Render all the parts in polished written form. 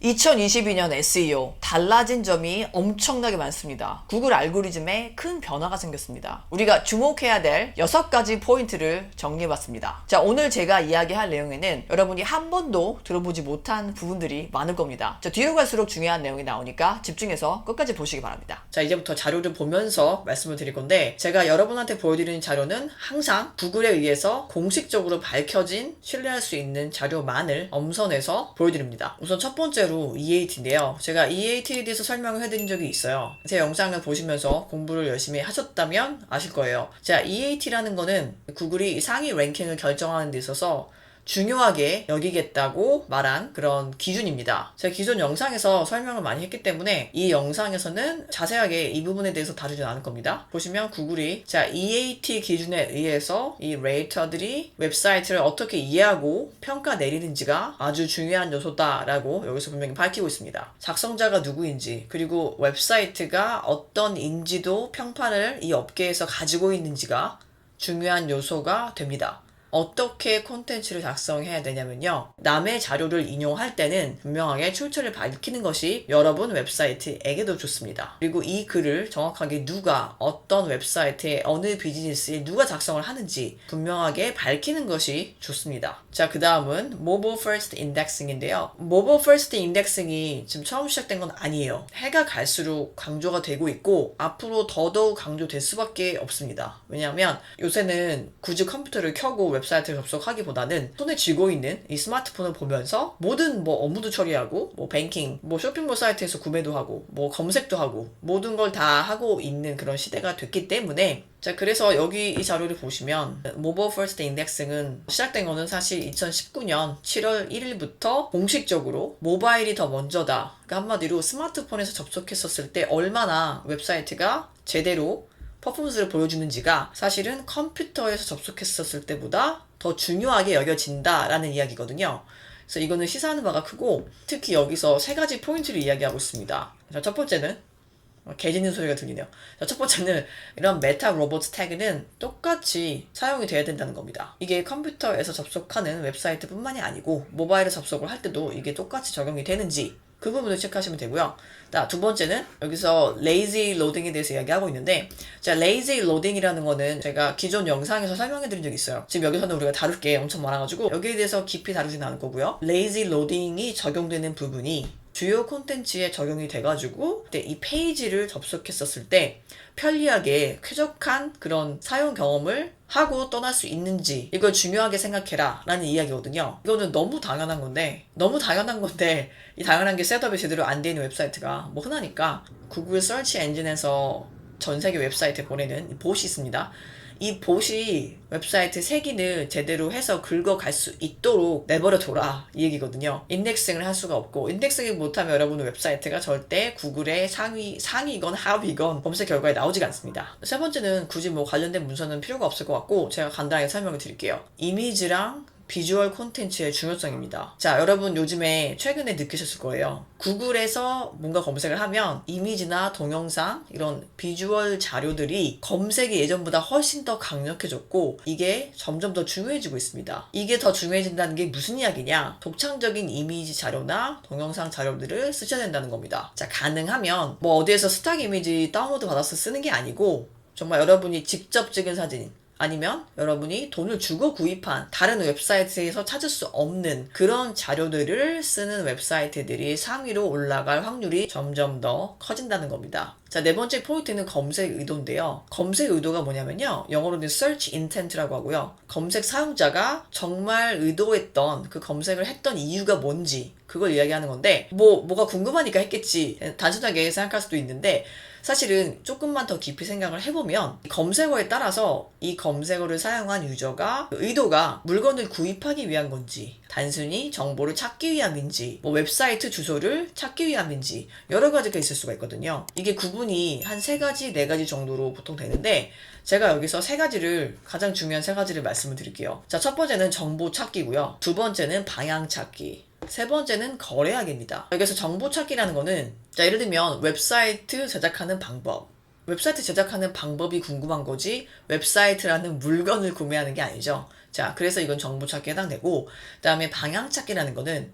2022년 SEO 달라진 점이 엄청나게 많습니다. 구글 알고리즘에 큰 변화가 생겼습니다. 우리가 주목해야 될 6가지 포인트를 정리해봤습니다. 자, 오늘 제가 이야기할 내용에는 여러분이 한 번도 들어보지 못한 부분들이 많을 겁니다. 자, 뒤로 갈수록 중요한 내용이 나오니까 집중해서 끝까지 보시기 바랍니다. 자, 이제부터 자료를 보면서 말씀을 드릴 건데, 제가 여러분한테 보여드리는 자료는 항상 구글에 의해서 공식적으로 밝혀진 신뢰할 수 있는 자료만을 엄선해서 보여드립니다. 우선 첫 번째로 EAT인데요. 제가 EAT에 대해서 설명을 해드린 적이 있어요. 제 영상을 보시면서 공부를 열심히 하셨다면 아실 거예요. 자, EAT라는 거는 구글이 상위 랭킹을 결정하는 데 있어서 중요하게 여기겠다고 말한 그런 기준입니다. 제가 기존 영상에서 설명을 많이 했기 때문에 이 영상에서는 자세하게 이 부분에 대해서 다루지 않을 겁니다. 보시면 구글이 EAT 기준에 의해서 이 레이터들이 웹사이트를 어떻게 이해하고 평가 내리는지가 아주 중요한 요소다라고 여기서 분명히 밝히고 있습니다. 작성자가 누구인지, 그리고 웹사이트가 어떤 인지도 평판을 이 업계에서 가지고 있는지가 중요한 요소가 됩니다. 어떻게 콘텐츠를 작성해야 되냐면요, 남의 자료를 인용할 때는 분명하게 출처를 밝히는 것이 여러분 웹사이트에게도 좋습니다. 그리고 이 글을 정확하게 누가, 어떤 웹사이트에, 어느 비즈니스에 누가 작성을 하는지 분명하게 밝히는 것이 좋습니다. 자, 그 다음은 Mobile First Indexing인데요. Mobile First Indexing이 지금 처음 시작된 건 아니에요. 해가 갈수록 강조가 되고 있고 앞으로 더더욱 강조될 수밖에 없습니다. 왜냐하면 요새는 굳이 컴퓨터를 켜고 웹사이트를 접속하기보다는 손에 쥐고 있는 이 스마트폰을 보면서 모든 업무도 처리하고 뱅킹, 쇼핑몰 사이트에서 구매도 하고 검색도 하고 모든 걸 다 하고 있는 그런 시대가 됐기 때문에, 자, 그래서 여기 이 자료를 보시면 Mobile First Indexing은 시작된 거는 사실 2019년 7월 1일부터 공식적으로 모바일이 더 먼저다. 그러니까 한마디로 스마트폰에서 접속했었을 때 얼마나 웹사이트가 제대로 퍼포먼스를 보여주는지가 사실은 컴퓨터에서 접속했었을 때보다 더 중요하게 여겨진다라는 이야기거든요. 그래서 이거는 시사하는 바가 크고, 특히 여기서 3가지 포인트를 이야기하고 있습니다. 자, 첫 번째는 개 짖는 소리가 들리네요. 자, 첫 번째는 이런 메타 로봇 태그는 똑같이 사용이 돼야 된다는 겁니다. 이게 컴퓨터에서 접속하는 웹사이트 뿐만이 아니고 모바일에 접속을 할 때도 이게 똑같이 적용이 되는지 그 부분을 체크하시면 되고요. 자, 두 번째는 여기서 lazy loading에 대해서 이야기하고 있는데, 자, lazy loading이라는 거는 제가 기존 영상에서 설명해 드린 적이 있어요. 지금 여기서는 우리가 다룰 게 엄청 많아가지고 여기에 대해서 깊이 다루진 않을 거고요. lazy loading이 적용되는 부분이 주요 콘텐츠에 적용이 돼가지고 이 페이지를 접속했었을 때 편리하게 쾌적한 그런 사용 경험을 하고 떠날 수 있는지, 이걸 중요하게 생각해라 라는 이야기거든요. 이거는 너무 당연한 건데 이 당연한 게 셋업이 제대로 안 돼 있는 웨브사이트가 흔하니까 구글 서치 엔진에서 전 세계 웹사이트에 보내는 봇이 있습니다. 이 봇이 웹사이트 세기를 제대로 해서 긁어갈 수 있도록 내버려 둬라 이 얘기거든요. 인덱싱을 할 수가 없고, 인덱싱을 못하면 여러분의 웹사이트가 절대 구글의 상위건 하위건 검색 결과에 나오지가 않습니다. 세 번째는 굳이 관련된 문서는 필요가 없을 것 같고 제가 간단하게 설명을 드릴게요. 이미지랑 비주얼 콘텐츠의 중요성입니다. 자, 여러분 요즘에 최근에 느끼셨을 거예요. 구글에서 뭔가 검색을 하면 이미지나 동영상, 이런 비주얼 자료들이 검색이 예전보다 훨씬 더 강력해졌고 이게 점점 더 중요해지고 있습니다. 이게 더 중요해진다는 게 무슨 이야기냐? 독창적인 이미지 자료나 동영상 자료들을 쓰셔야 된다는 겁니다. 자, 가능하면 어디에서 스탁 이미지 다운로드 받아서 쓰는 게 아니고 정말 여러분이 직접 찍은 사진, 아니면 여러분이 돈을 주고 구입한 다른 웹사이트에서 찾을 수 없는 그런 자료들을 쓰는 웹사이트들이 상위로 올라갈 확률이 점점 더 커진다는 겁니다. 자, 네 번째 포인트는 검색 의도인데요. 검색 의도가 뭐냐면요, 영어로는 search intent라고 하고요. 검색 사용자가 정말 의도했던 그 검색을 했던 이유가 뭔지 그걸 이야기하는 건데, 뭐가 궁금하니까 했겠지 단순하게 생각할 수도 있는데, 사실은 조금만 더 깊이 생각을 해보면 검색어에 따라서 이 검색어를 사용한 유저가 의도가 물건을 구입하기 위한 건지, 단순히 정보를 찾기 위함인지, 웹사이트 주소를 찾기 위함인지 여러 가지가 있을 수가 있거든요. 이게 구분이 한 3가지, 4가지 정도로 보통 되는데, 제가 여기서 가장 중요한 3가지를 말씀을 드릴게요. 자, 첫 번째는 정보 찾기고요. 두 번째는 방향 찾기. 세 번째는 거래하기입니다. 여기서 정보 찾기라는 거는, 자, 예를 들면 웹사이트 제작하는 방법, 웹사이트 제작하는 방법이 궁금한 거지 웹사이트라는 물건을 구매하는 게 아니죠. 자, 그래서 이건 정보 찾기에 해당되고, 그 다음에 방향 찾기라는 거는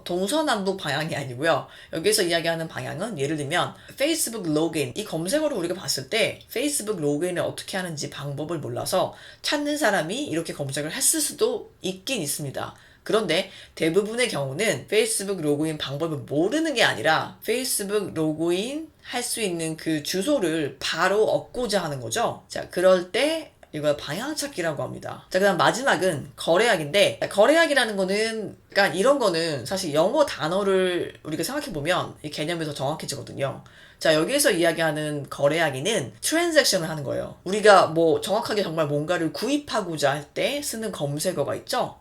동서남북 방향이 아니고요. 여기서 이야기하는 방향은 예를 들면 페이스북 로그인, 이 검색어를 우리가 봤을 때 페이스북 로그인을 어떻게 하는지 방법을 몰라서 찾는 사람이 이렇게 검색을 했을 수도 있긴 있습니다. 그런데 대부분의 경우는 페이스북 로그인 방법을 모르는 게 아니라 페이스북 로그인 할 수 있는 그 주소를 바로 얻고자 하는 거죠. 자, 그럴 때 이걸 방향 찾기라고 합니다. 자, 그다음 마지막은 거래약인데, 거래약이라는 거는, 그러니까 이런 거는 사실 영어 단어를 우리가 생각해보면 이 개념이 더 정확해지거든요. 자, 여기에서 이야기하는 거래약이는 트랜잭션을 하는 거예요. 우리가 뭐 정확하게 정말 뭔가를 구입하고자 할 때 쓰는 검색어가 있죠.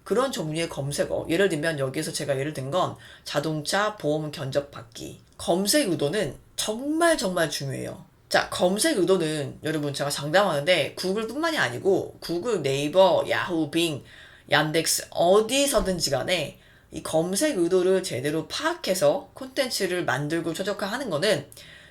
그런 종류의 검색어, 예를 들면 여기에서 제가 예를 든 건 자동차 보험 견적받기. 검색 의도는 정말 중요해요. 자, 검색 의도는 여러분 제가 장담하는데 구글뿐만이 아니고 구글, 네이버, 야후, 빙, 얀덱스 어디서든지 간에 이 검색 의도를 제대로 파악해서 콘텐츠를 만들고 최적화하는 거는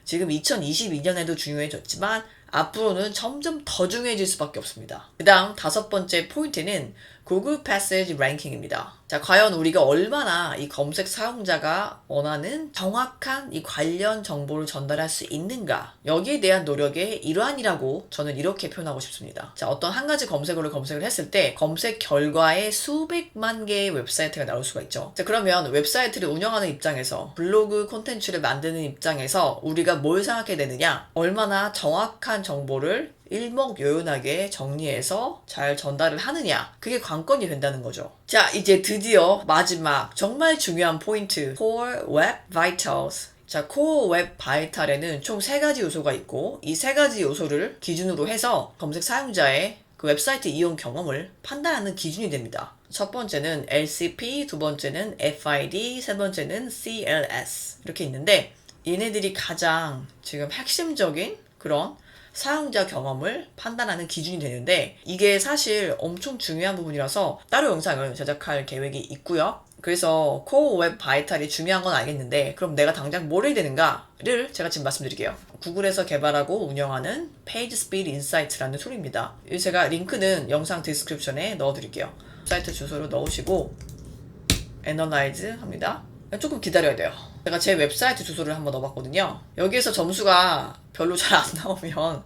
지금 2022년에도 중요해졌지만 앞으로는 점점 더 중요해질 수밖에 없습니다. 그 다음 5번째 포인트는 구글 패시지 랭킹입니다. 자, 과연 우리가 얼마나 이 검색 사용자가 원하는 정확한 이 관련 정보를 전달할 수 있는가, 여기에 대한 노력의 일환이라고 저는 이렇게 표현하고 싶습니다. 자, 어떤 한 가지 검색어를 검색을 했을 때 검색 결과에 수백만 개의 웹사이트가 나올 수가 있죠. 자, 그러면 웹사이트를 운영하는 입장에서, 블로그 콘텐츠를 만드는 입장에서 우리가 뭘 생각해야 되느냐, 얼마나 정확한 정보를 일목요연하게 정리해서 잘 전달을 하느냐, 그게 관건이 된다는 거죠. 자, 이제 드디어 마지막 정말 중요한 포인트, Core Web Vitals. 자, Core Web Vital에는 총 3가지 요소가 있고, 이 3가지 요소를 기준으로 해서 검색 사용자의 그 웹사이트 이용 경험을 판단하는 기준이 됩니다. 첫 번째는 LCP, 두 번째는 FID, 세 번째는 CLS 이렇게 있는데, 얘네들이 가장 지금 핵심적인 그런 사용자 경험을 판단하는 기준이 되는데, 이게 사실 엄청 중요한 부분이라서 따로 영상을 제작할 계획이 있고요. 그래서 코어 웹 바이탈이 중요한 건 알겠는데, 그럼 내가 당장 뭘 해야 되는가를 제가 지금 말씀드릴게요. 구글에서 개발하고 운영하는 페이지 스피드 인사이트라는 툴입니다. 제가 링크는 영상 디스크립션에 넣어드릴게요. 사이트 주소를 넣으시고 애널라이즈 합니다. 조금 기다려야 돼요. 제가 제 웹사이트 주소를 한번 넣어봤거든요. 여기에서 점수가 별로 잘 안 나오면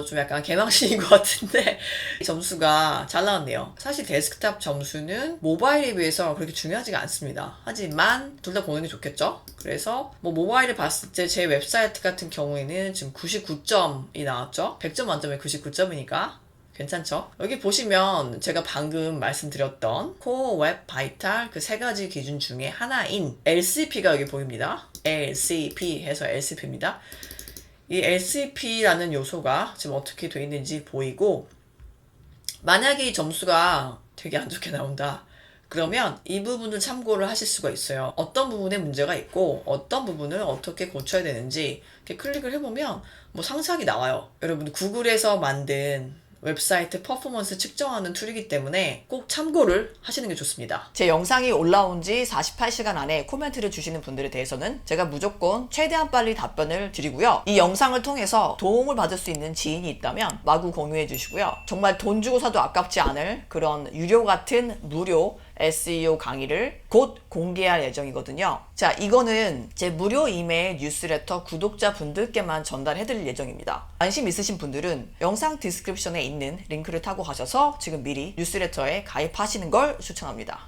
좀 약간 개망신인 것 같은데 점수가 잘 나왔네요. 사실 데스크탑 점수는 모바일에 비해서 그렇게 중요하지가 않습니다. 하지만 둘 다 보는 게 좋겠죠? 그래서 뭐 모바일을 봤을 때 제 웹사이트 같은 경우에는 지금 99점이 나왔죠? 100점 만점에 99점이니까 괜찮죠? 여기 보시면 제가 방금 말씀드렸던 코어 웹 바이탈 그 3가지 기준 중에 하나인 LCP가 여기 보입니다. LCP 해서 LCP입니다. 이 LCP라는 요소가 지금 어떻게 되어 있는지 보이고, 만약에 이 점수가 되게 안 좋게 나온다, 그러면 이 부분을 참고를 하실 수가 있어요. 어떤 부분에 문제가 있고 어떤 부분을 어떻게 고쳐야 되는지 이렇게 클릭을 해보면 뭐 상세하게 나와요. 여러분, 구글에서 만든 웹사이트 퍼포먼스 측정하는 툴이기 때문에 꼭 참고를 하시는 게 좋습니다. 제 영상이 올라온 지 48시간 안에 코멘트를 주시는 분들에 대해서는 제가 무조건 최대한 빨리 답변을 드리고요. 이 영상을 통해서 도움을 받을 수 있는 지인이 있다면 마구 공유해 주시고요. 정말 돈 주고 사도 아깝지 않을 그런 유료 같은 무료 SEO 강의를 곧 공개할 예정이거든요. 자, 이거는 제 무료 이메일 뉴스레터 구독자분들께만 전달해드릴 예정입니다. 관심 있으신 분들은 영상 디스크립션에 있는 링크를 타고 가셔서 지금 미리 뉴스레터에 가입하시는 걸 추천합니다.